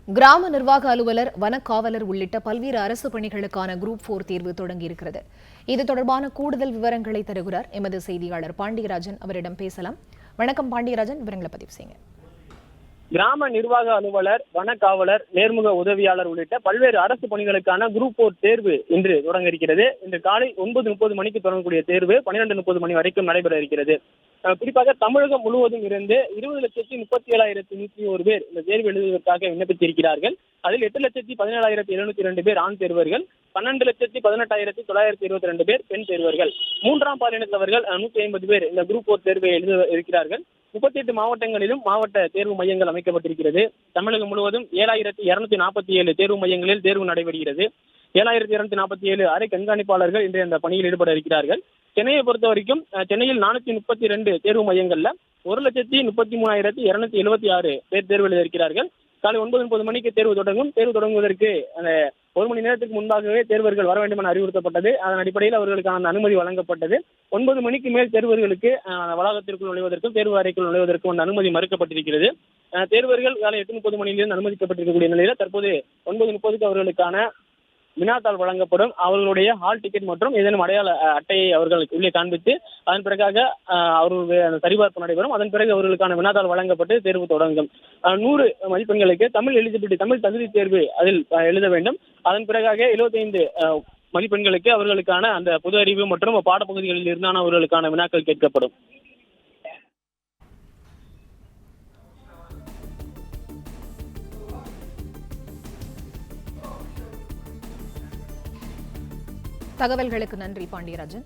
கிராம நிர்வாக அலுவலர், வனக்காவலர் உள்ளிட்ட பல்வேறு அரசு பணிகளுக்கான குரூப் 4 தேர்வு தொடங்கியிருக்கிறது. இது தொடர்பான கூடுதல் விவரங்களை தருகிறார் எமது செய்தியாளர் பாண்டியராஜன். அவரிடம் பேசலாம். வணக்கம் பாண்டியராஜன், விவரங்களை பதிவு செய்யுங்க. கிராம நிர்வாக அலுவலர், வனக்காவலர், நேர்முக உதவியாளர் உள்ளிட்ட பல்வேறு அரசு பணிகளுக்கான குரூப் 4 தேர்வு இன்று தொடங்க இருக்கிறது. இன்று காலை 9:30 மணிக்கு தொடங்கக்கூடிய தேர்வு 12:30 மணி வரைக்கும் நடைபெற இருக்கிறது. குறிப்பாக தமிழகம் முழுவதும் இருந்து 20,37,101 பேர் இந்த தேர்வு எழுதுவதற்காக விண்ணப்பித்திருக்கிறார்கள். அதில் 8,17,702 பேர் ஆண் தேர்வர்கள், 12,18,922 பேர் பெண் தேர்வர்கள். மூன்றாம் பாலினத்தவர்கள் 150 பேர் இந்த குரூப் 4 தேர்வை எழுத இருக்கிறார்கள். 38 மாவட்டங்களிலும் மாவட்ட தேர்வு மையங்கள் அமைக்கப்பட்டிருக்கிறது. தமிழகம் முழுவதும் 7,247 தேர்வு மையங்களில் தேர்வு நடைபெறுகிறது. 7,247 அறை கண்காணிப்பாளர்கள் இன்று அந்த பணியில் ஈடுபட இருக்கிறார்கள். சென்னையை பொறுத்த வரைக்கும் சென்னையில் 432 தேர்வு மையங்கள்ல 1,33,276 பேர் தேர்வு எழுத இருக்கிறார்கள். காலை 9:30 மணிக்கு தேர்வு தொடங்கும். தேர்வு தொடங்குவதற்கு அந்த 1 மணி நேரத்துக்கு முன்பாகவே தேர்வர்கள் வர வேண்டும் என அறிவுறுத்தப்பட்டது. அதன் அடிப்படையில் அவர்களுக்கான அனுமதி வழங்கப்பட்டது. 9 மணிக்கு மேல் தேர்வர்களுக்கு வளாகத்திற்குள் நுழைவதற்கும் தேர்வு அறைக்குள் நுழைவதற்கும் அந்த அனுமதி மறுக்கப்பட்டிருக்கிறது. தேர்வர்கள் காலை 8:30 மணியிலிருந்து அனுமதிக்கப்பட்டிருக்கக்கூடிய நிலையில தற்போது 9:30 அவர்களுக்கான வினாத்தாள் வழங்கப்படும். அவர்களுடைய ஹால் டிக்கெட் மற்றும் ஏதேனும் அடையாள அட்டையை அவர்களுக்கு உள்ளே காண்பித்து அதன் பிறகாக அவர்களுடைய சரிபார்ப்பு நடைபெறும். அதன் பிறகு அவர்களுக்கான வினாத்தாள் வழங்கப்பட்டு தேர்வு தொடங்கும். 100 மதிப்பெண்களுக்கு தமிழ் எலிஜிபிலிட்டி, தமிழ் தகுதி தேர்வு அதில் எழுத வேண்டும். அதன் பிறகாக 75 மதிப்பெண்களுக்கு அவர்களுக்கான அந்த பொது அறிவு மற்றும் பாடப்பகுதிகளில் இருந்தான அவர்களுக்கான வினாக்கள் கேட்கப்படும். தகவல்களுக்கு நன்றி பாண்டியராஜன்.